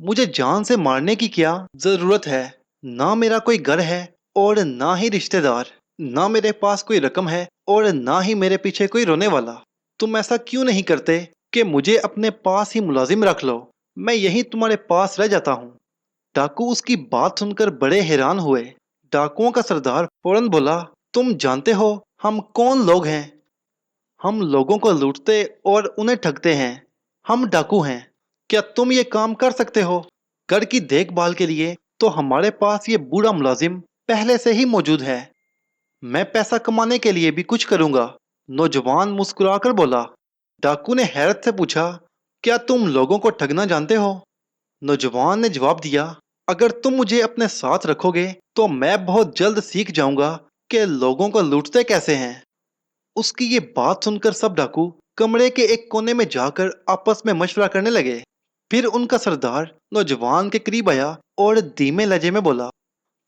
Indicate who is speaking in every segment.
Speaker 1: مجھے جان سے مارنے کی کیا ضرورت ہے؟ نہ میرا کوئی گھر ہے اور نہ ہی رشتہ دار، نہ میرے پاس کوئی رقم ہے اور نہ ہی میرے پیچھے کوئی رونے والا۔ تم ایسا کیوں نہیں کرتے کہ مجھے اپنے پاس ہی ملازم رکھ لو؟ میں یہیں تمہارے پاس رہ جاتا ہوں۔ ڈاکو اس کی بات سن کر بڑے حیران ہوئے۔ ڈاکوؤں کا سردار فوراً بولا، تم جانتے ہو ہم کون لوگ ہیں؟ ہم لوگوں کو لوٹتے اور انہیں ٹھگتے ہیں۔ ہم ڈاکو ہیں۔ کیا تم یہ کام کر سکتے ہو؟ گھر کی دیکھ بھال کے لیے تو ہمارے پاس یہ بوڑھا ملازم پہلے سے ہی موجود ہے۔ میں پیسہ کمانے کے لیے بھی کچھ کروں گا، نوجوان مسکرا کر بولا۔ ڈاکو نے حیرت سے پوچھا، کیا تم لوگوں کو ٹھگنا جانتے ہو؟ نوجوان نے جواب دیا، اگر تم مجھے اپنے ساتھ رکھو گے تو میں بہت جلد سیکھ جاؤں گا کہ لوگوں کو لوٹتے کیسے ہیں۔ اس کی یہ بات سن کر سب ڈاکو کمرے کے ایک کونے میں جا کر آپس میں مشورہ کرنے لگے۔ پھر ان کا سردار نوجوان کے قریب آیا اور دھیمے لہجے میں بولا،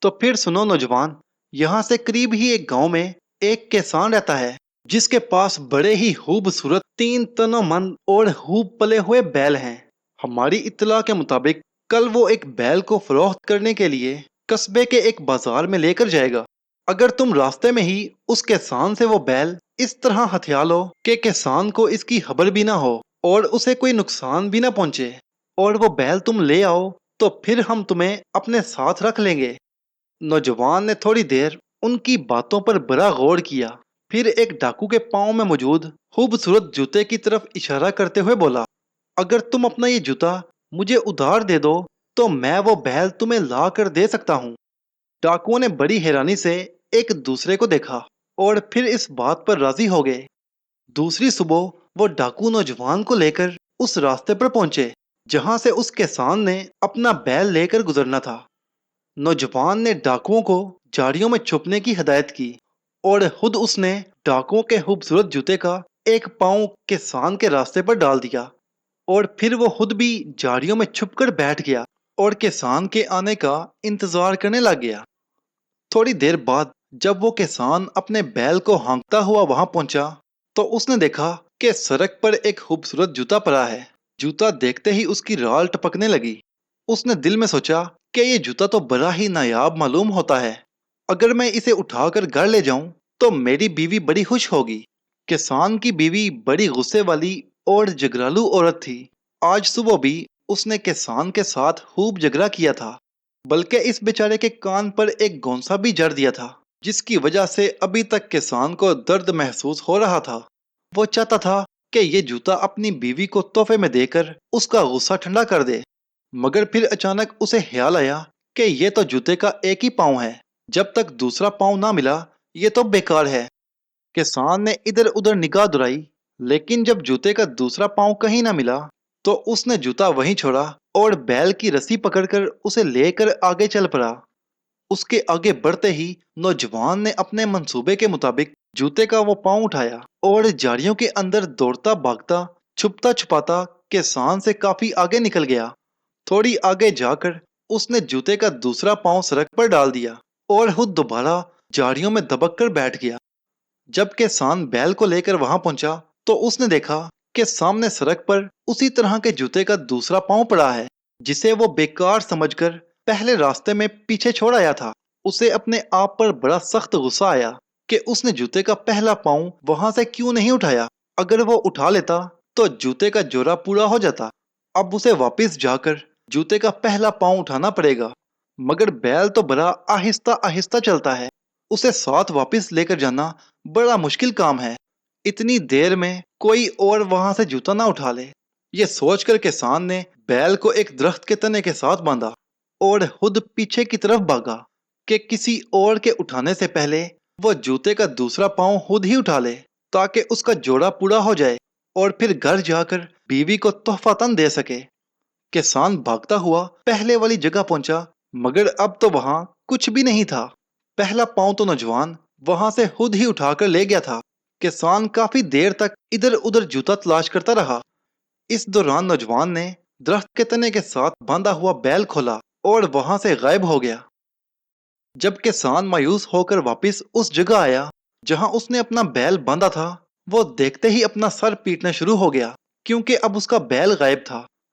Speaker 1: تو پھر سنو نوجوان، یہاں سے قریب ہی ایک گاؤں میں ایک کسان رہتا ہے جس کے پاس بڑے ہی خوبصورت 3 تنومند اور خوب پلے ہوئے بیل ہیں۔ ہماری اطلاع کے مطابق کل وہ ایک بیل کو فروخت کرنے کے لیے قصبے کے ایک بازار میں لے کر جائے گا۔ اگر تم راستے میں ہی اس کسان سے وہ بیل اس طرح ہتھیا لو کہ کسان کو اس کی خبر بھی نہ ہو اور اسے کوئی نقصان بھی نہ پہنچے، اور وہ بیل تم لے آؤ، تو پھر ہم تمہیں اپنے ساتھ رکھ لیں گے۔ نوجوان نے تھوڑی دیر ان کی باتوں پر بڑا غور کیا، پھر ایک ڈاکو کے پاؤں میں موجود خوبصورت جوتے کی طرف اشارہ کرتے ہوئے بولا، اگر تم اپنا یہ جوتا مجھے ادھار دے دو تو میں وہ بیل تمہیں لا کر دے سکتا ہوں۔ ڈاکوؤں نے بڑی حیرانی سے ایک دوسرے کو دیکھا اور پھر اس بات پر راضی ہو گئے۔ دوسری صبح وہ ڈاکو نوجوان کو لے کر اس راستے پر پہنچے جہاں سے اس کسان نے اپنا بیل لے کر گزرنا تھا۔ نوجوان نے ڈاکوؤں کو جھاڑیوں میں چھپنے کی ہدایت کی اور خود اس نے ڈاکوؤں کے خوبصورت جوتے کا ایک پاؤں کسان کے راستے پر ڈال دیا، اور پھر وہ خود بھی جھاڑیوں میں چھپ کر بیٹھ گیا اور کسان کے آنے کا انتظار کرنے لگ گیا۔ تھوڑی دیر بعد جب وہ کسان اپنے بیل کو ہانکتا ہوا وہاں پہنچا تو اس نے دیکھا کہ سڑک پر ایک خوبصورت جوتا پڑا ہے۔ جوتا دیکھتے ہی اس کی رال ٹپکنے لگی۔ اس نے دل میں سوچا کہ یہ جوتا تو بڑا ہی نایاب معلوم ہوتا ہے، اگر میں اسے اٹھا کر گھر لے جاؤں تو میری بیوی بڑی خوش ہوگی۔ کسان کی بیوی بڑی غصے والی اور جھگڑالو عورت تھی۔ آج صبح بھی اس نے کسان کے ساتھ خوب جھگڑا کیا تھا، بلکہ اس بیچارے کے کان پر ایک گونسا بھی جڑ دیا تھا جس کی وجہ سے ابھی تک کسان کو درد محسوس ہو رہا تھا۔ وہ چاہتا تھا کہ یہ جوتا اپنی بیوی کو تحفے میں دے کر اس کا غصہ ٹھنڈا کر دے، مگر پھر اچانک اسے خیال آیا کہ یہ تو جوتے کا ایک ہی پاؤں ہے، جب تک دوسرا پاؤں نہ ملا یہ تو بیکار ہے۔ کسان نے ادھر ادھر نگاہ درائی، لیکن جب جوتے کا دوسرا پاؤں کہیں نہ ملا تو اس نے جوتا وہیں چھوڑا اور بیل کی رسی پکڑ کر اسے لے کر آگے چل پڑا۔ اس کے آگے بڑھتے ہی نوجوان نے اپنے منصوبے کے مطابق جوتے کا وہ پاؤں اٹھایا اور جھاڑیوں کے اندر دوڑتا بھاگتا چھپتا چھپاتا کسان سے کافی آگے نکل گیا۔ تھوڑی آگے جا کر اس نے جوتے کا دوسرا پاؤں سڑک پر ڈال دیا اور خود دوبارہ جھاڑیوں میں دبک کر بیٹھ گیا۔ جب کسان بیل کو لے کر وہاں پہنچا تو اس نے دیکھا کہ سامنے سڑک پر اسی طرح کے جوتے کا دوسرا پاؤں پڑا ہے جسے وہ بیکار سمجھ کر پہلے راستے میں پیچھے چھوڑ آیا تھا۔ اسے اپنے آپ پر بڑا سخت غصہ آیا کہ اس نے جوتے کا پہلا پاؤں وہاں سے کیوں نہیں اٹھایا۔ اگر وہ اٹھا لیتا تو جوتے کا جوڑا پورا ہو جاتا۔ اب اسے واپس جا کر جوتے کا پہلا پاؤں اٹھانا پڑے گا، مگر بیل تو بڑا آہستہ آہستہ چلتا ہے، اسے ساتھ واپس لے کر جانا بڑا مشکل کام ہے۔ اتنی دیر میں کوئی اور وہاں سے جوتا نہ اٹھا لے۔ یہ سوچ کر کسان نے بیل کو ایک درخت کے تنے کے ساتھ باندھا اور خود پیچھے کی طرف بھاگا کہ کسی اور کے اٹھانے سے پہلے وہ جوتے کا دوسرا پاؤں خود ہی اٹھا لے تاکہ اس کا جوڑا پورا ہو جائے اور پھر گھر جا کر بیوی کو تحفہ تن دے سکے۔ کسان بھاگتا ہوا پہلے والی جگہ پہنچا، مگر اب تو وہاں کچھ بھی نہیں تھا۔ پہلا پاؤں تو نوجوان وہاں سے خود ہی اٹھا کر لے گیا تھا۔ کسان کافی دیر تک ادھر ادھر جوتا تلاش کرتا رہا۔ اس دوران نوجوان نے درخت کے تنے کے ساتھ باندھا ہوا بیل کھولا اور وہاں سے غائب ہو گیا۔ جب کسان مایوس ہو کر واپس اس جگہ آیا جہاں اس نے اپنا بیل باندھا تھا، وہ دیکھتے ہی اپنا سر پیٹنا شروع ہو گیا کیونکہ اب اس کا بیل غائب تھا۔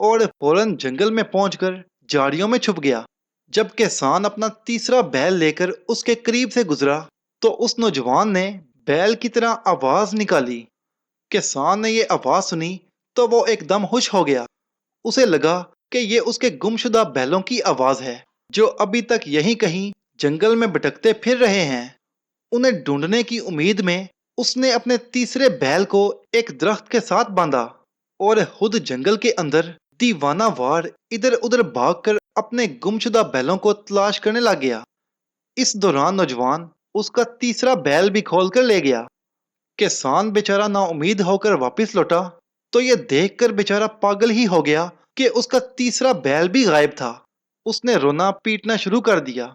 Speaker 1: اور فوراً جنگل میں پہنچ کر جھاڑیوں میں چھپ گیا۔ جب کسان اپنا تیسرا بیل لے کر اس کے قریب سے گزرا تو اس نوجوان نے بیل کی طرح آواز نکالی۔ کسان نے یہ آواز سنی تو وہ ایک دم خوش ہو گیا۔ اسے لگا کہ یہ اس کے گمشدہ بیلوں کی آواز ہے جو ابھی تک یہیں کہیں جنگل میں بھٹکتے پھر رہے ہیں۔ انہیں ڈھونڈنے کی امید میں اس نے اپنے تیسرے بیل کو ایک درخت کے ساتھ باندھا اور خود جنگل کے اندر دیوانہ وار ادھر ادھر بھاگ کر اپنے گمشدہ بیلوں کو تلاش کرنے لگ گیا۔ اس دوران نوجوان اس کا تیسرا بیل بھی کھول کر لے گیا۔ کسان بیچارہ نا امید ہو کر واپس لوٹا تو یہ دیکھ کر بیچارہ پاگل ہی ہو گیا کہ اس کا تیسرا بیل بھی غائب تھا۔ اس نے رونا پیٹنا شروع کر دیا۔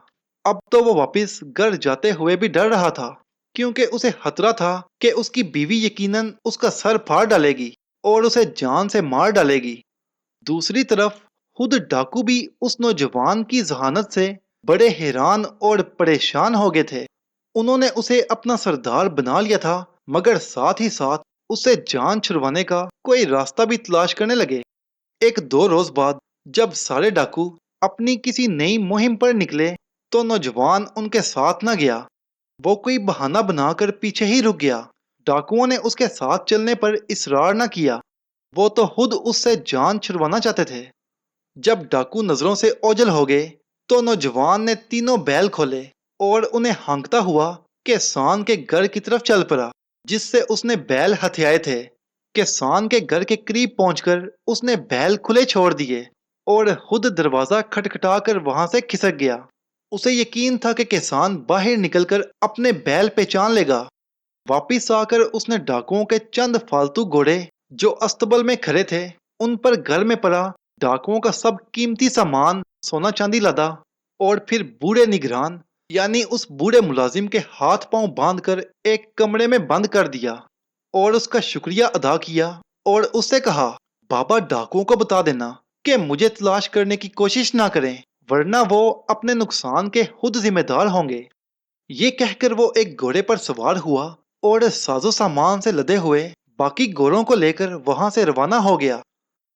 Speaker 1: اب تو وہ واپس گھر جاتے ہوئے بھی ڈر رہا تھا، کیونکہ اسے خطرہ تھا کہ اس کی بیوی یقیناً اس کا سر پھاڑ ڈالے گی اور اسے جان سے مار ڈالے گی۔ دوسری طرف خود ڈاکو بھی اس نوجوان کی ذہانت سے بڑے حیران اور پریشان ہو گئے تھے۔ انہوں نے اسے اپنا سردار بنا لیا تھا، مگر ساتھ ہی ساتھ اسے جان چھڑوانے کا کوئی راستہ بھی تلاش کرنے لگے۔ ایک دو روز بعد جب سارے ڈاکو اپنی کسی نئی مہم پر نکلے تو نوجوان ان کے ساتھ نہ گیا۔ وہ کوئی بہانہ بنا کر پیچھے ہی رک گیا۔ ڈاکوؤں نے اس کے ساتھ چلنے پر اصرار نہ کیا، وہ تو خود اس سے جان چھڑوانا چاہتے تھے۔ جب ڈاکو نظروں سے اوجھل ہو گئے تو نوجوان نے تینوں بیل کھولے اور انہیں ہانکتا ہوا کسان کے گھر کی طرف چل پڑا جس سے اس نے بیل ہتھیائے تھے۔ کسان کے گھر کے قریب پہنچ کر اس نے بیل کھلے چھوڑ دیے اور خود دروازہ کھٹکھٹا کر وہاں سے کھسک گیا۔ اسے یقین تھا کہ کسان باہر نکل کر اپنے بیل پہچان لے گا۔ واپس آ کر اس نے ڈاکوؤں کے چند فالتو گھوڑے جو استبل میں کھڑے تھے ان پر گھر میں پڑا ڈاکوؤں کا سب قیمتی سامان سونا چاندی لادا اور پھر بوڑھے نگران یعنی اس بوڑھے ملازم کے ہاتھ پاؤں باندھ کر ایک کمرے میں بند کر دیا اور اس کا شکریہ ادا کیا اور اس سے کہا، بابا ڈاکوؤں کو بتا دینا کہ مجھے تلاش کرنے کی کوشش نہ کریں ورنہ وہ اپنے نقصان کے خود ذمہ دار ہوں گے۔ یہ کہہ کر وہ ایک گھوڑے پر سوار ہوا اور ساز و سامان سے لدے ہوئے باقی گھوڑوں کو لے کر وہاں سے روانہ ہو گیا۔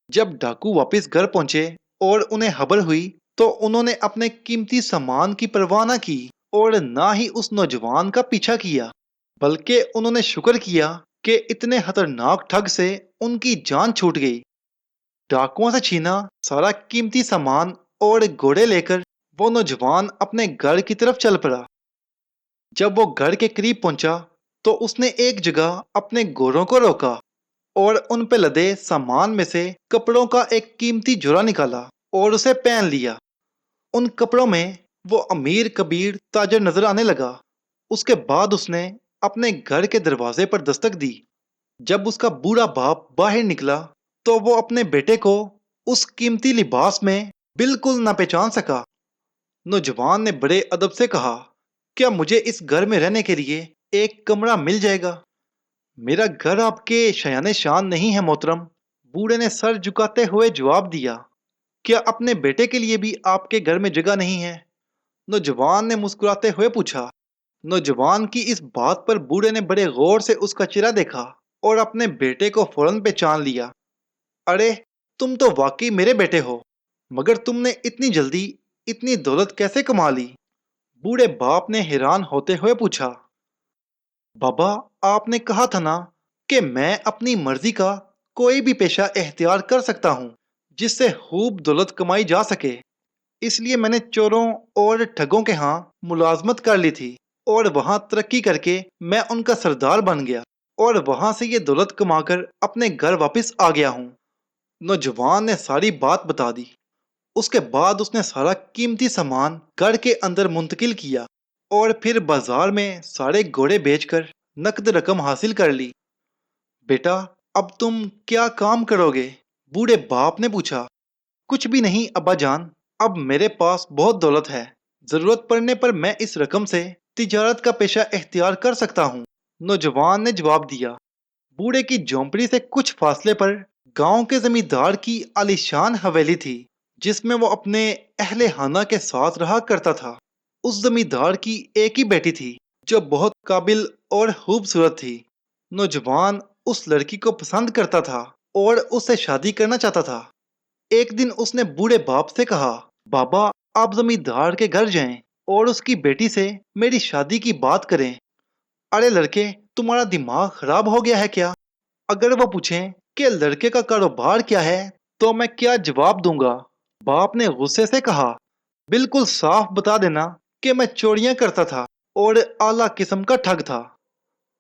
Speaker 1: جب ڈاکو واپس گھر پہنچے اور انہیں خبر ہوئی تو انہوں نے اپنے قیمتی سامان کی پرواہ نہ کی اور نہ ہی اس نوجوان کا پیچھا کیا، بلکہ انہوں نے شکر کیا کہ اتنے خطرناک ٹھگ سے ان کی جان چھوٹ گئی۔ ڈاکوؤں سے چھینا سارا قیمتی سامان اور گھوڑے لے کر وہ نوجوان اپنے گھر کی طرف چل پڑا۔ جب وہ گھر کے قریب پہنچا تو اس نے ایک جگہ اپنے گھوڑوں کو روکا اور ان پہ لدے سامان میں سے کپڑوں کا ایک قیمتی جوڑا نکالا اور اسے پہن لیا۔ ان کپڑوں میں وہ امیر کبیر تاجر نظر آنے لگا۔ اس کے بعد اس نے اپنے گھر کے دروازے پر دستک دی۔ جب اس کا بوڑھا باپ باہر نکلا تو وہ اپنے بیٹے کو اس قیمتی لباس میں بالکل نہ پہچان سکا۔ نوجوان نے بڑے ادب سے کہا، کیا مجھے اس گھر میں رہنے کے لیے ایک کمرہ مل جائے گا؟ میرا گھر آپ کے شایان شان نہیں ہے محترم، بوڑھے نے سر جھکاتے ہوئے جواب دیا۔ کیا اپنے بیٹے کے لیے بھی آپ کے گھر میں جگہ نہیں ہے؟ نوجوان نے مسکراتے ہوئے پوچھا۔ نوجوان کی اس بات پر بوڑھے نے بڑے غور سے اس کا چہرہ دیکھا اور اپنے بیٹے کو فوراً پہچان لیا۔ ارے تم تو واقعی میرے بیٹے ہو، مگر تم نے اتنی جلدی اتنی دولت کیسے کما لی؟ بوڑھے باپ نے حیران ہوتے ہوئے پوچھا۔ بابا آپ نے کہا تھا نا کہ میں اپنی مرضی کا کوئی بھی پیشہ اختیار کر سکتا ہوں جس سے خوب دولت کمائی جا سکے، اس لیے میں نے چوروں اور ٹھگوں کے ہاں ملازمت کر لی تھی اور وہاں ترقی کر کے میں ان کا سردار بن گیا اور وہاں سے یہ دولت کما کر اپنے گھر واپس آ گیا ہوں۔ نوجوان نے ساری بات بتا دی۔ اس کے بعد اس نے سارا قیمتی سامان گھر کے اندر منتقل کیا اور پھر بازار میں سارے گھوڑے بیچ کر نقد رقم حاصل کر لی۔ بیٹا اب تم کیا کام کرو گے؟ بوڑھے باپ نے پوچھا۔ کچھ بھی نہیں ابا جان، اب میرے پاس بہت دولت ہے، ضرورت پڑنے پر میں اس رقم سے تجارت کا پیشہ اختیار کر سکتا ہوں، نوجوان نے جواب دیا۔ بوڑھے کی جھونپڑی سے کچھ فاصلے پر گاؤں کے زمیندار کی عالیشان حویلی تھی جس میں وہ اپنے اہل خانہ کے ساتھ رہا کرتا تھا۔ اس زمیندار کی ایک ہی بیٹی تھی جو بہت قابل اور خوبصورت تھی۔ نوجوان اس لڑکی کو پسند کرتا تھا اور اس سے شادی کرنا چاہتا تھا۔ ایک دن اس نے بوڑھے باپ سے کہا، بابا آپ زمیندار کے گھر جائیں اور اس کی بیٹی سے میری شادی کی بات کریں۔ ارے لڑکے، تمہارا دماغ خراب ہو گیا ہے کیا؟ اگر وہ پوچھیں کہ لڑکے کا کاروبار کیا ہے تو میں کیا جواب دوں گا؟ باپ نے غصے سے کہا، بالکل صاف بتا دینا کہ میں چوریاں کرتا تھا اور اعلیٰ قسم کا ٹھگ تھا۔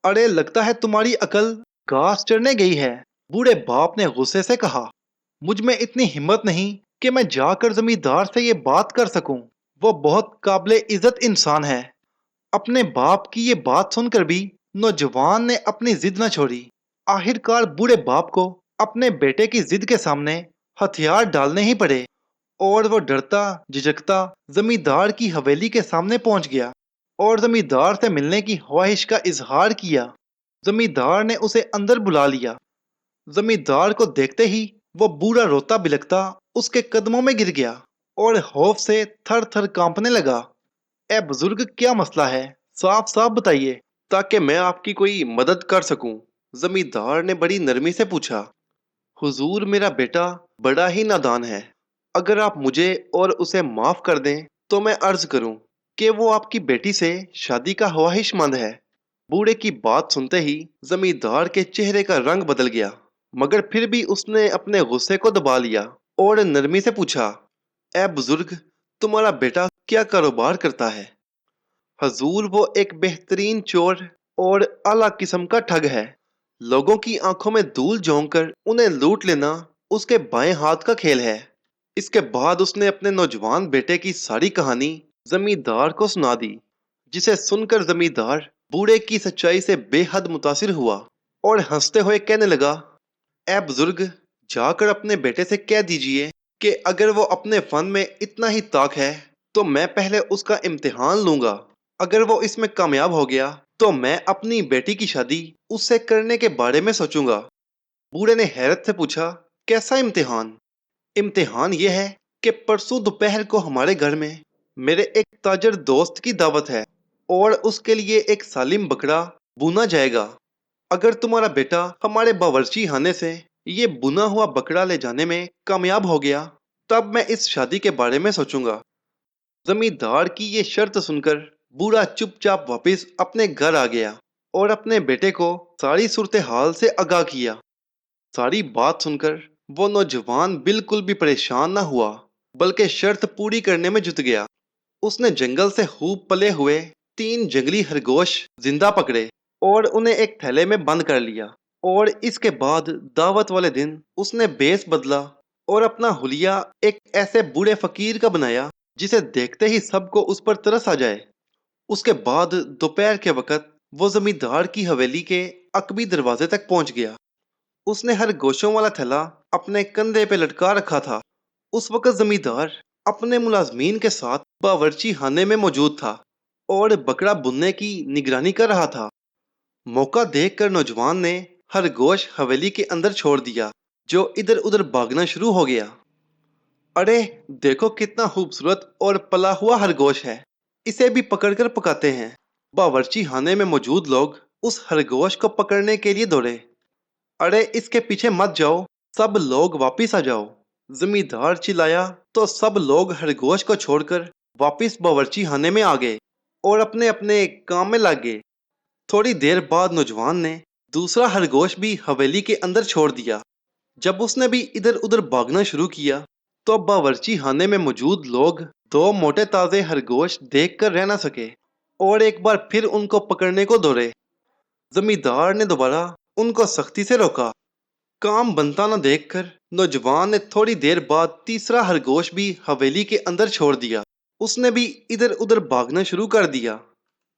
Speaker 1: ارے لگتا ہے تمہاری عقل گھاس چرنے گئی ہے، بوڑھے باپ نے غصے سے کہا۔ مجھ میں اتنی ہمت نہیں کہ میں جا کر زمیندار سے یہ بات کر سکوں، وہ بہت قابل عزت انسان ہے۔ اپنے باپ کی یہ بات سن کر بھی نوجوان نے اپنی ضد نہ چھوڑی۔ آخر کار بوڑھے باپ کو اپنے بیٹے کی ضد کے سامنے ہتھیار ڈالنے ہی پڑے اور وہ ڈرتا جھجکتا زمیندار کی حویلی کے سامنے پہنچ گیا اور زمیندار سے ملنے کی خواہش کا اظہار کیا۔ زمیندار نے اسے اندر بلا لیا۔ زمیندار کو دیکھتے ہی وہ بوڑھا روتا بلکتا اس کے قدموں میں گر گیا اور خوف سے تھر تھر کانپنے لگا۔ اے بزرگ، کیا مسئلہ ہے؟ صاف صاف بتائیے تاکہ میں آپ کی کوئی مدد کر سکوں، زمیندار نے بڑی نرمی سے پوچھا۔ حضور، میرا بیٹا بڑا ہی نادان ہے، اگر آپ مجھے اور اسے معاف کر دیں تو میں عرض کروں کہ وہ آپ کی بیٹی سے شادی کا خواہش مند ہے۔ بوڑھے کی بات سنتے ہی زمیندار کے چہرے کا رنگ بدل گیا، مگر پھر بھی اس نے اپنے غصے کو دبا لیا اور نرمی سے پوچھا، اے بزرگ، تمہارا بیٹا کیا کاروبار کرتا ہے؟ حضور، وہ ایک بہترین چور اور اعلیٰ قسم کا ٹھگ ہے۔ لوگوں کی آنکھوں میں دھول جھونک کر انہیں لوٹ لینا اس کے بائیں ہاتھ کا کھیل ہے۔ اس کے بعد اس نے اپنے نوجوان بیٹے کی ساری کہانی زمیندار کو سنا دی، جسے سن کر زمیندار بوڑھے کی سچائی سے بے حد متاثر ہوا اور ہنستے ہوئے کہنے لگا، اے بزرگ، جا کر اپنے بیٹے سے کہہ دیجئے کہ اگر وہ اپنے فن میں اتنا ہی طاق ہے تو میں پہلے اس کا امتحان لوں گا۔ اگر وہ اس میں کامیاب ہو گیا تو میں اپنی بیٹی کی شادی اس سے کرنے کے بارے میں سوچوں گا۔ بوڑھے نے حیرت سے پوچھا، کیسا امتحان؟ امتحان یہ ہے کہ پرسوں دوپہر کو ہمارے گھر میں میرے ایک تاجر دوست کی دعوت ہے اور اس کے لیے ایک سالم بکرا بونا جائے گا۔ اگر تمہارا بیٹا ہمارے باورچی خانے سے یہ بنا ہوا بکرا لے جانے میں کامیاب ہو گیا تب میں اس شادی کے بارے میں سوچوں گا۔ زمیندار کی یہ شرط سن کر بوڑھا چپ چاپ واپس اپنے گھر آ گیا اور اپنے بیٹے کو ساری صورتحال سے آگاہ کیا۔ ساری بات سن کر وہ نوجوان بالکل بھی پریشان نہ ہوا بلکہ شرط پوری کرنے میں جت گیا۔ اس نے جنگل سے خوب پلے ہوئے 3 جنگلی خرگوش زندہ پکڑے اور انہیں ایک تھیلے میں بند کر لیا، اور اس کے بعد دعوت والے دن اس نے بیس بدلا اور اپنا حلیہ ایک ایسے بوڑھے فقیر کا بنایا جسے دیکھتے ہی سب کو اس پر ترس آ جائے۔ اس کے بعد دوپہر کے وقت وہ زمیندار کی حویلی کے عقبی دروازے تک پہنچ گیا۔ اس نے ہر گوشوں والا تھیلا اپنے کندھے پہ لٹکا رکھا تھا۔ اس وقت زمیندار اپنے ملازمین کے ساتھ باورچی خانے میں موجود تھا اور بکرا بننے کی نگرانی کر رہا تھا۔ موقع دیکھ کر نوجوان نے خرگوش حویلی کے اندر چھوڑ دیا جو ادھر ادھر بھاگنا شروع ہو گیا۔ ارے دیکھو کتنا خوبصورت اور پلا ہوا خرگوش ہے، اسے بھی پکڑ کر پکاتے ہیں۔ باورچی خانے میں موجود لوگ اس خرگوش کو پکڑنے کے لیے دوڑے۔ ارے اس کے پیچھے مت جاؤ، سب لوگ واپس آ جاؤ، زمیندار چلایا تو سب لوگ خرگوش کو چھوڑ کر واپس باورچی خانے میں آ گئے اور اپنے اپنے کام میں لگ گئے۔ تھوڑی دیر بعد نوجوان نے دوسرا خرگوش بھی حویلی کے اندر چھوڑ دیا۔ جب اس نے بھی ادھر ادھر بھاگنا شروع کیا تو باورچی خانے میں موجود لوگ 2 موٹے تازے خرگوش دیکھ کر رہ نہ سکے اور ایک بار پھر ان کو پکڑنے کو دوڑے۔ زمیندار نے دوبارہ ان کو سختی سے روکا۔ کام بنتا نہ دیکھ کر نوجوان نے تھوڑی دیر بعد تیسرا خرگوش بھی حویلی کے اندر چھوڑ دیا۔ اس نے بھی ادھر ادھر بھاگنا شروع کر دیا۔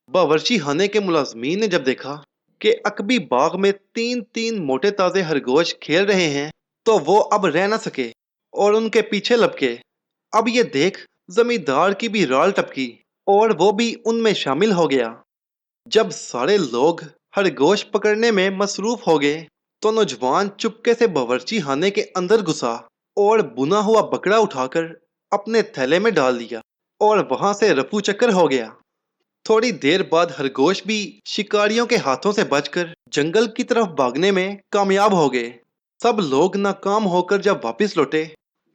Speaker 1: باورچی خانے کے ملازمین نے جب دیکھا کہ عقبی باغ میں 3 موٹے تازے خرگوش کھیل رہے ہیں تو وہ اب رہ نہ سکے اور ان کے پیچھے لپکے۔ اب یہ دیکھ زمیندار کی بھی رال ٹپکی اور وہ بھی ان میں شامل ہو گیا۔ جب سارے لوگ خرگوش پکڑنے میں مصروف ہو گئے تو نوجوان چپکے سے باورچی خانے کے اندر گھسا اور بنا ہوا بکرا اٹھا کر اپنے تھیلے میں ڈال دیا اور وہاں سے رفو چکر ہو گیا۔ تھوڑی دیر بعد خرگوش بھی شکاریوں کے ہاتھوں سے بچ کر جنگل کی طرف بھاگنے میں کامیاب ہو گئے۔ سب لوگ ناکام ہو کر جب واپس لوٹے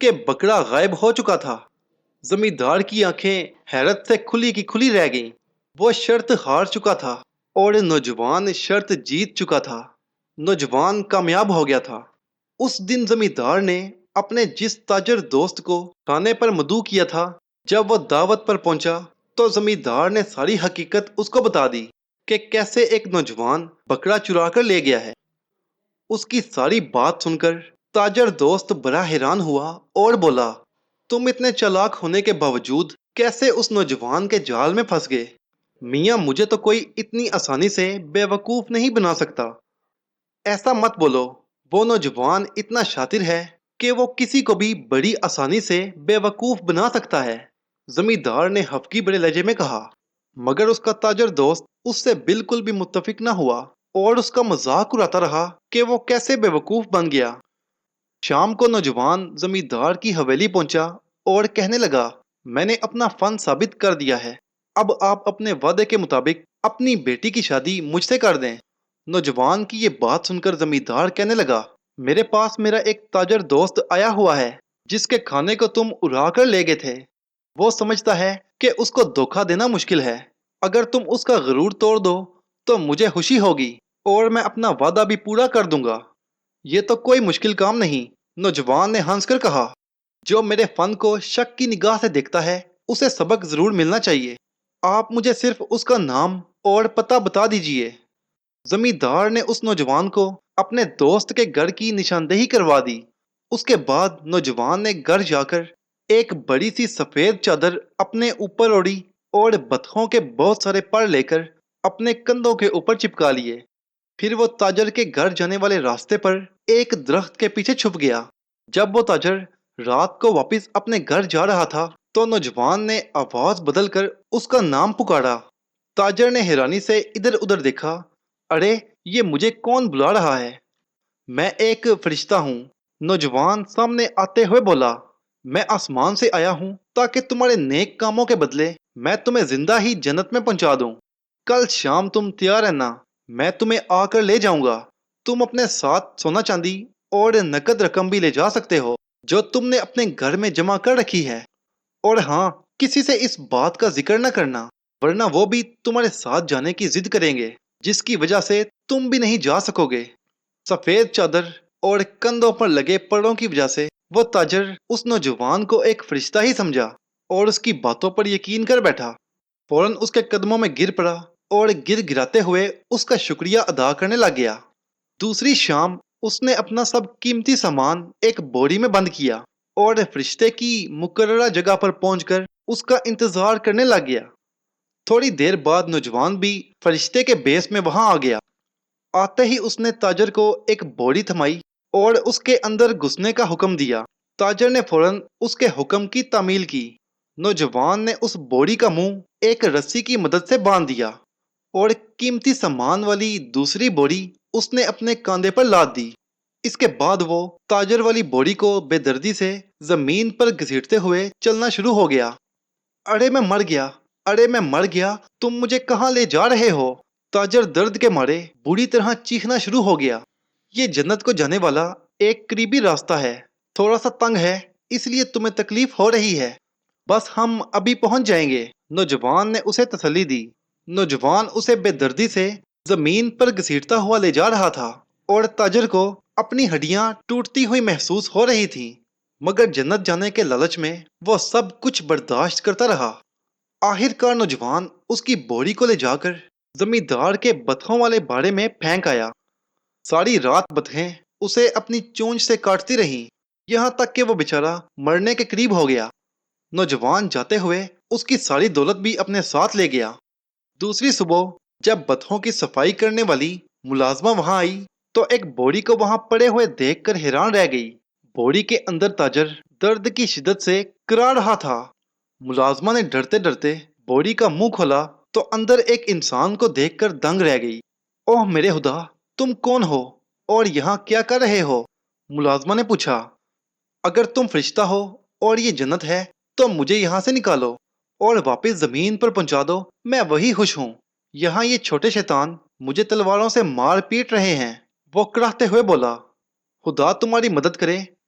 Speaker 1: کہ بکرا غائب ہو چکا تھا۔ زمیندار کی آنکھیں حیرت سے کھلی کی کھلی رہ گئیں۔ وہ شرط ہار چکا تھا اور نوجوان شرط جیت چکا تھا۔ نوجوان کامیاب ہو گیا تھا۔ اس دن زمیندار نے اپنے جس تاجر دوست کو کھانے پر مدعو کیا تھا، جب وہ دعوت پر پہنچا تو زمیندار نے ساری حقیقت اس کو بتا دی کہ کیسے ایک نوجوان بکرا چرا کر لے گیا ہے۔ اس کی ساری بات سن کر تاجر دوست بڑا حیران ہوا اور بولا، تم اتنے چالاک ہونے کے باوجود کیسے اس نوجوان کے جال میں پھنس گئے؟ میاں، مجھے تو کوئی اتنی آسانی سے بے وقوف نہیں بنا سکتا۔ ایسا مت بولو، وہ نوجوان اتنا شاطر ہے کہ وہ کسی کو بھی بڑی آسانی سے بے وقوف بنا سکتا ہے، زمیندار نے حفکی بڑے لہجے میں کہا۔ مگر اس کا تاجر دوست اس سے بالکل بھی متفق نہ ہوا اور اس کا مذاق اڑاتا رہا کہ وہ کیسے بے وقوف بن گیا۔ شام کو نوجوان زمیندار کی حویلی پہنچا اور کہنے لگا، میں نے اپنا فن ثابت کر دیا ہے، اب آپ اپنے وعدے کے مطابق اپنی بیٹی کی شادی مجھ سے کر دیں۔ نوجوان کی یہ بات سن کر زمیندار کہنے لگا، میرے پاس میرا ایک تاجر دوست آیا ہوا ہے جس کے کھانے کو تم اڑا کر لے گئے تھے۔ وہ سمجھتا ہے کہ اس کو دھوکہ دینا مشکل ہے۔ اگر تم اس کا غرور توڑ دو تو مجھے خوشی ہوگی اور میں اپنا وعدہ بھی پورا کر دوں گا۔ یہ تو کوئی مشکل کام نہیں، نوجوان نے ہنس کر کہا۔ جو میرے فن کو شک کی نگاہ سے دیکھتا ہے اسے سبق ضرور ملنا چاہیے۔ آپ مجھے صرف اس کا نام اور پتہ بتا دیجئے۔ زمیندار نے اس نوجوان کو اپنے دوست کے گھر کی نشاندہی کروا دی۔ اس کے بعد نوجوان نے گھر جا کر ایک بڑی سی سفید چادر اپنے اوپر اوڑھی اور بطخوں کے بہت سارے پر لے کر اپنے کندھوں کے اوپر چپکا لیے۔ پھر وہ تاجر کے گھر جانے والے راستے پر ایک درخت کے پیچھے چھپ گیا۔ جب وہ تاجر رات کو واپس اپنے گھر جا رہا تھا تو نوجوان نے آواز بدل کر اس کا نام پکارا۔ تاجر نے حیرانی سے ادھر ادھر دیکھا، ارے یہ مجھے کون بلا رہا ہے؟ میں ایک فرشتہ ہوں، نوجوان سامنے آتے ہوئے بولا۔ میں آسمان سے آیا ہوں تاکہ تمہارے نیک کاموں کے بدلے میں تمہیں زندہ ہی جنت میں پہنچا دوں۔ کل شام تم تیار رہنا، میں تمہیں آ کر لے جاؤں گا۔ تم اپنے ساتھ سونا چاندی اور نقد رقم بھی لے جا سکتے ہو جو تم نے اپنے گھر میں جمع کر رکھی ہے، اور ہاں، کسی سے اس بات کا ذکر نہ کرنا، ورنہ وہ بھی تمہارے ساتھ جانے کی ضد کریں گے جس کی وجہ سے تم بھی نہیں جا سکو گے۔ سفید چادر اور کندھوں پر لگے پروں کی وجہ سے وہ تاجر اس نوجوان کو ایک فرشتہ ہی سمجھا اور اس کی باتوں پر یقین کر بیٹھا۔ فوراً اس کے قدموں میں گر پڑا اور گر گراتے ہوئے اس کا شکریہ ادا کرنے لگ گیا۔ دوسری شام اس نے اپنا سب قیمتی سامان ایک بوری میں بند کیا اور فرشتے کی مقررہ جگہ پر پہنچ کر اس کا انتظار کرنے لگ گیا۔ تھوڑی دیر بعد نوجوان بھی فرشتے کے بیس میں وہاں آ گیا۔ آتے ہی اس نے تاجر کو ایک بوری تھمائی اور اس کے اندر گھسنے کا حکم دیا۔ تاجر نے فوراً اس کے حکم کی تعمیل کی۔ نوجوان نے اس بوری کا منہ ایک رسی کی مدد سے باندھ دیا اور قیمتی سامان والی دوسری بوری اس نے اپنے کاندھے پر لاد دی۔ اس کے بعد وہ تاجر والی بوری کو بے دردی سے زمین پر گھسیٹتے ہوئے چلنا شروع ہو گیا۔ ارے میں مر گیا، ارے میں مر گیا، تم مجھے کہاں لے جا رہے ہو؟ تاجر درد کے مارے بری طرح چیخنا شروع ہو گیا۔ یہ جنت کو جانے والا ایک قریبی راستہ ہے، تھوڑا سا تنگ ہے، اس لیے تمہیں تکلیف ہو رہی ہے، بس ہم ابھی پہنچ جائیں گے، نوجوان نے اسے تسلی دی۔ نوجوان اسے بے دردی سے زمین پر گھسیٹتا ہوا لے جا رہا تھا اور تاجر کو اپنی ہڈیاں ٹوٹتی ہوئی محسوس ہو رہی تھیں، مگر جنت جانے کے لالچ میں وہ سب کچھ برداشت کرتا رہا۔ آخر کار نوجوان اس کی بوری کو لے جا کر زمیندار کے بطخوں والے باڑے میں پھینک آیا۔ ساری رات بطخیں اسے اپنی چونچ سے کاٹتی رہیں، یہاں تک کہ وہ بیچارہ مرنے کے قریب ہو گیا۔ نوجوان جاتے ہوئے اس کی ساری دولت بھی اپنے ساتھ لے گیا۔ دوسری صبح جب بطخوں کی صفائی کرنے والی ملازمہ وہاں آئی تو ایک بوری کو وہاں پڑے ہوئے دیکھ کر حیران رہ گئی۔ بوری کے اندر تاجر درد کی شدت سے کرا رہا تھا۔ ملازمہ نے ڈرتے ڈرتے بوری کا منہ کھولا تو اندر ایک انسان کو دیکھ کر دنگ رہ گئی۔ اوہ میرے خدا، تم کون ہو اور یہاں کیا کر رہے ہو؟ ملازمہ نے پوچھا۔ اگر تم فرشتہ ہو اور یہ جنت ہے تو مجھے یہاں سے نکالو اور واپس زمین پر پہنچا دو، میں وہی خوش ہوں۔ یہاں یہ چھوٹے شیطان مجھے تلواروں سے مار پیٹ رہے ہیں، وہ کراہتے ہوئے بولا۔ خدا تمہاری مدد کرے،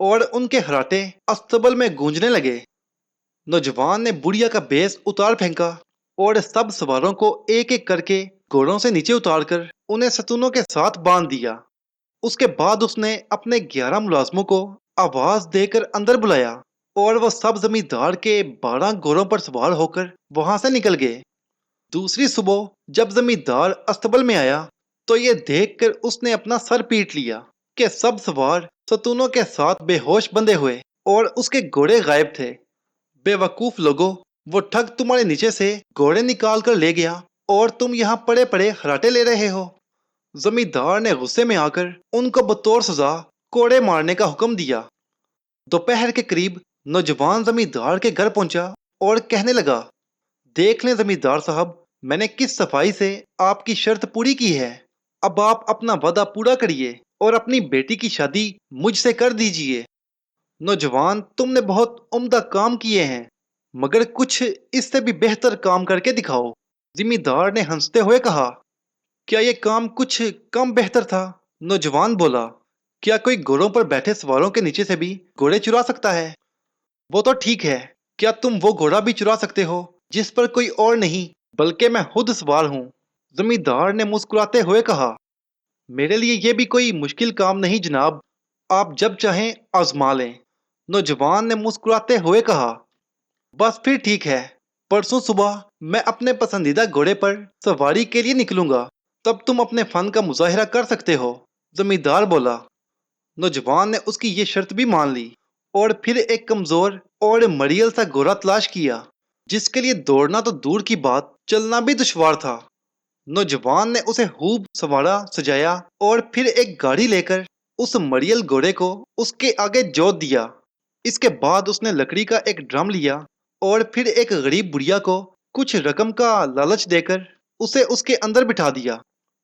Speaker 1: اور ان کے ہراٹے استبل میں گونجنے لگے۔ نوجوان نے بڑھیا کا بیس اتار پھینکا اور سب سواروں کو ایک ایک کر کے گھوڑوں سے نیچے اتار کر انہیں ستونوں کے ساتھ باندھ دیا۔ اس کے بعد اس نے اپنے 11 ملازموں کو آواز دے کر اندر بلایا اور وہ سب زمیندار کے 12 گھوڑوں پر سوار ہو کر وہاں سے نکل گئے۔ دوسری صبح جب زمیندار استبل میں آیا تو یہ دیکھ کر اس نے اپنا سر پیٹ لیا کہ سب سوار ستونوں کے ساتھ بے ہوش بندے ہوئے اور اس کے گھوڑے غائب تھے۔ بے وقوف لوگوں، وہ ٹھگ تمہارے نیچے سے گھوڑے نکال کر لے گیا اور تم یہاں پڑے پڑے ہراٹے لے رہے ہو۔ زمیندار نے غصے میں آ کر ان کو بطور سزا کوڑے مارنے کا حکم دیا۔ دوپہر کے قریب نوجوان زمیندار کے گھر پہنچا اور کہنے لگا، دیکھ لیں زمیندار صاحب، میں نے کس صفائی سے آپ کی شرط پوری کی ہے۔ اب آپ اپنا وعدہ پورا کریے اور اپنی بیٹی کی شادی مجھ سے کر دیجئے۔ نوجوان، تم نے بہت عمدہ کام کیے ہیں، مگر کچھ اس سے بھی بہتر کام کر کے دکھاؤ۔ زمیندار نے ہنستے ہوئے کہا، کیا یہ کام کچھ کم بہتر تھا؟ نوجوان بولا، کیا کوئی گھوڑوں پر بیٹھے سواروں کے نیچے سے بھی گھوڑے چرا سکتا ہے؟ وہ تو ٹھیک ہے، کیا تم وہ گھوڑا بھی چرا سکتے ہو جس پر کوئی اور نہیں بلکہ میں خود سوار ہوں؟ زمیندار نے مسکراتے ہوئے کہا، میرے لیے یہ بھی کوئی مشکل کام نہیں جناب، آپ جب چاہیں آزما لیں۔ نوجوان نے مسکراتے ہوئے کہا، بس پھر ٹھیک ہے، پرسوں صبح میں اپنے پسندیدہ گھوڑے پر سواری کے لیے نکلوں گا، تب تم اپنے فن کا مظاہرہ کر سکتے ہو۔ زمیندار بولا۔ نوجوان نے اس کی یہ شرط بھی مان لی اور پھر ایک کمزور اور مریل سا گھوڑا تلاش کیا جس کے لیے دوڑنا تو دور کی بات چلنا بھی دشوار تھا۔ نوجوان نے اسے خوب سنوارا سجایا اور پھر ایک گاڑی لے کر اس مریل گھوڑے کو اس کے آگے جوت دیا۔ اس کے بعد اس نے لکڑی کا ایک ڈرم لیا اور پھر ایک غریب بڑھیا کو کچھ رقم کا لالچ دے کر اسے اس کے اندر بٹھا دیا۔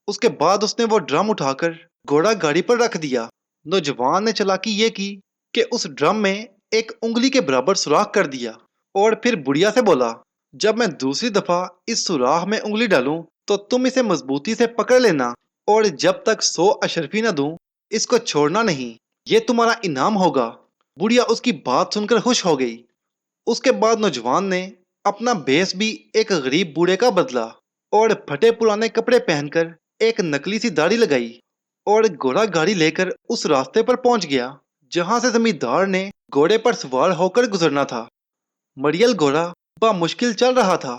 Speaker 1: اس کے بعد اس نے وہ ڈرم اٹھا کر گھوڑا گاڑی پر رکھ دیا۔ نوجوان نے چالاکی یہ کی کہ اس ڈرم میں ایک انگلی کے برابر سوراخ کر دیا اور پھر بڑھیا سے بولا، جب میں دوسری دفعہ اس سوراخ میں انگلی ڈالوں تو تم اسے مضبوطی سے پکڑ لینا اور جب تک 100 اشرفی نہ دوں اس کو چھوڑنا نہیں، یہ تمہارا انعام ہوگا۔ بڑھیا اس کی بات سن کر خوش ہو گئی۔ اس کے بعد نوجوان نے اپنا بیس بھی ایک غریب بوڑھے کا بدلا اور پھٹے پرانے کپڑے پہن کر ایک نکلی سی داڑھی لگائی اور گھوڑا گاڑی لے کر اس راستے پر پہنچ گیا جہاں سے زمیندار نے گھوڑے پر سوار ہو کر گزرنا تھا۔ مریل گھوڑا بامشکل چل رہا تھا،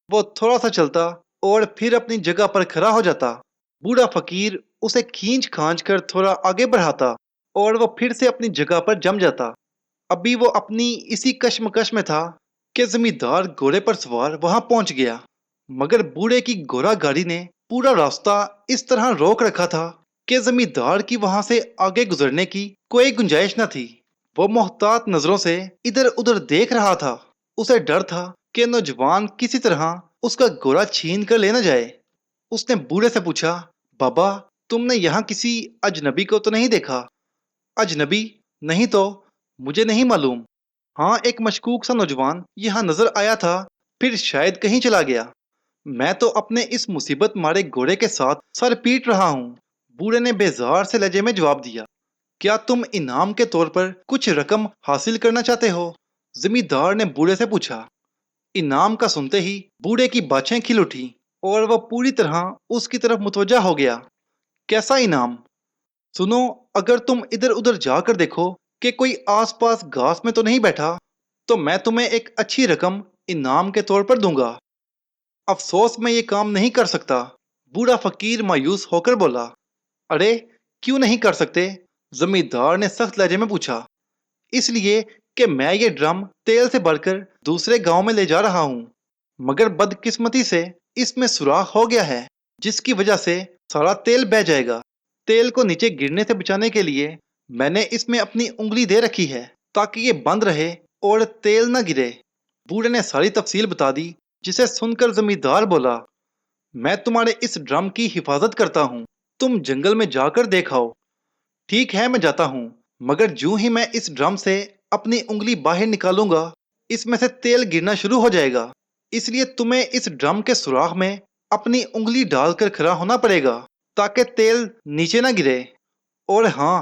Speaker 1: وہ تھوڑا سا چلتا اور پھر اپنی جگہ پر کھڑا ہو جاتا۔ بوڑھا فقیر اسے کھینچ کھانچ کر تھوڑا آگے بڑھاتا اور وہ پھر سے اپنی جگہ پر جم جاتا۔ ابھی وہ اپنی اسی کشمکش میں تھا کہ زمیندار گھوڑے پر سوار وہاں پہنچ گیا، مگر بوڑھے کی گھوڑا گاڑی نے پورا راستہ اس طرح روک رکھا تھا کہ زمیندار کی وہاں سے آگے گزرنے کی کوئی گنجائش نہ تھی۔ وہ محتاط نظروں سے ادھر ادھر دیکھ رہا تھا، اسے ڈر تھا کہ نوجوان کسی طرح اس کا گھوڑا چھین کر لے نہ جائے۔ اس نے بوڑھے سے پوچھا، بابا تم نے یہاں کسی اجنبی کو تو نہیں دیکھا؟ اجنبی؟ نہیں تو، مجھے نہیں معلوم۔ ہاں، ایک مشکوک سا نوجوان یہاں نظر آیا تھا، پھر شاید کہیں چلا گیا۔ میں تو اپنے اس مصیبت مارے گھوڑے کے ساتھ سر پیٹ رہا ہوں، بوڑھے نے بیزار سے لہجے میں جواب دیا۔ کیا تم انعام کے طور پر کچھ رقم حاصل کرنا چاہتے ہو؟ زمیندار نے بوڑھے سے پوچھا۔ انعام کا سنتے ہی بوڑھے کی باچھیں کھل اٹھی اور وہ پوری طرح اس کی طرف متوجہ ہو گیا۔ کیسا انعام؟ سنو، اگر تم ادھر ادھر جا کر دیکھو کہ کوئی آس پاس گھاس میں تو نہیں بیٹھا تو میں تمہیں ایک اچھی رقم انعام کے طور پر دوں گا۔ افسوس میں یہ کام نہیں کر سکتا، بوڑھا فقیر مایوس ہو کر بولا۔ ارے کیوں نہیں کر سکتے؟ زمیندار نے سخت لہجے میں پوچھا۔ اس لیے کہ میں یہ ڈرم تیل سے بھر کر دوسرے گاؤں میں لے جا رہا ہوں، مگر بدقسمتی سے اس میں سوراخ ہو گیا ہے جس کی وجہ سے سارا تیل بہہ جائے گا۔ تیل کو نیچے گرنے سے بچانے کے لیے میں نے اس میں اپنی انگلی دے رکھی ہے تاکہ یہ بند رہے اور تیل نہ گرے۔ بوڑھے نے ساری تفصیل بتا دی، جسے سن کر زمیندار بولا، میں تمہارے اس ڈرم کی حفاظت کرتا ہوں، تم جنگل میں جا کر دیکھ آؤ۔ ٹھیک ہے، میں جاتا ہوں، مگر جوں ہی میں اس ڈرم سے اپنی انگلی باہر نکالوں گا اس میں سے تیل گرنا شروع ہو جائے گا، اس لیے تمہیں اس ڈرم کے سوراخ میں اپنی انگلی ڈال کر کھڑا ہونا پڑے گا تاکہ تیل نیچے نہ گرے۔ اور ہاں،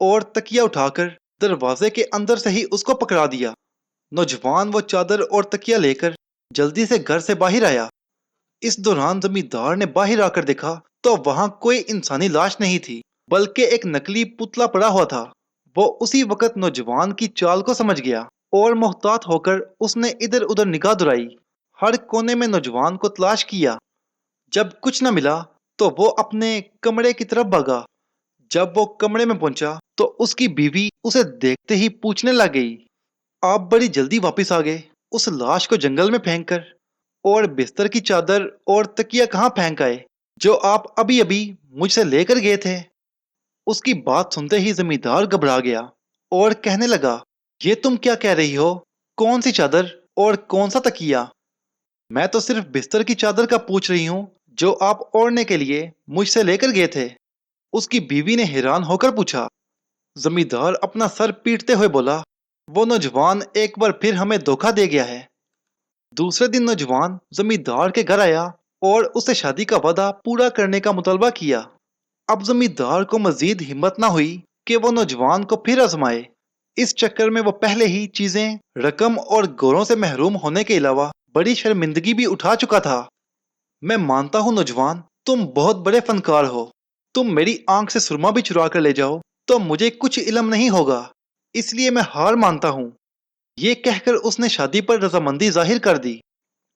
Speaker 1: اور تکیا اٹھا کر دروازے کے اندر سے ہی اس کو پکڑا دیا۔ نوجوان وہ چادر اور تکیا لے کر جلدی سے گھر سے باہر آیا۔ اس دوران زمیندار نے باہر آ کر دیکھا تو وہاں کوئی انسانی لاش نہیں تھی، بلکہ ایک نکلی پتلا پڑا ہوا تھا۔ وہ اسی وقت نوجوان کی چال کو سمجھ گیا اور محتاط ہو کر اس نے ادھر ادھر نگاہ درائی، ہر کونے میں نوجوان کو تلاش کیا۔ جب کچھ نہ ملا تو وہ اپنے کمرے کی طرف بھاگا۔ جب وہ کمرے میں پہنچا تو اس کی بیوی اسے دیکھتے ہی پوچھنے لگ گئی، آپ بڑی جلدی واپس آ گئے اس لاش کو جنگل میں پھینک کر، اور بستر کی چادر اور تکیا کہاں پھینک آئے جو آپ ابھی ابھی مجھ سے لے کر گئے تھے؟ اس کی بات سنتے ہی زمیندار گھبرا گیا اور کہنے لگا، یہ تم کیا کہہ رہی ہو؟ کون سی چادر اور کون سا تکیا؟ میں تو صرف بستر کی چادر کا پوچھ رہی ہوں جو آپ اوڑھنے کے لیے مجھ سے لے کر گئے تھے۔ اس کی بیوی نے حیران ہو کر پوچھا۔ زمیندار اپنا سر پیٹتے ہوئے بولا، وہ نوجوان ایک بار پھر ہمیں دھوکہ دے گیا ہے۔ دوسرے دن نوجوان زمیندار کے گھر آیا اور اسے شادی کا وعدہ پورا کرنے کا مطالبہ کیا۔ اب زمیندار کو مزید ہمت نہ ہوئی کہ وہ نوجوان کو پھر آزمائے۔ اس چکر میں وہ پہلے ہی چیزیں، رقم اور گوروں سے محروم ہونے کے علاوہ بڑی شرمندگی بھی اٹھا چکا تھا۔ میں مانتا ہوں نوجوان، تم بہت بڑے فنکار ہو، تم میری آنکھ سے سرما بھی چرا کر لے جاؤ تو مجھے کچھ علم نہیں ہوگا، اس لیے میں ہار مانتا ہوں۔ یہ کہہ کر اس نے شادی پر رضامندی ظاہر کر دی۔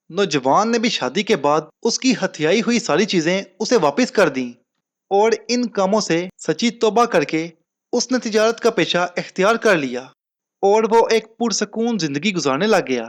Speaker 1: نوجوان نے بھی شادی کے بعد اس کی ہتھیائی ہوئی ساری چیزیں اسے واپس کر دیں، اور ان کاموں سے سچی توبہ کر کے اس نے تجارت کا پیشہ اختیار کر لیا اور وہ ایک پرسکون زندگی گزارنے لگ گیا۔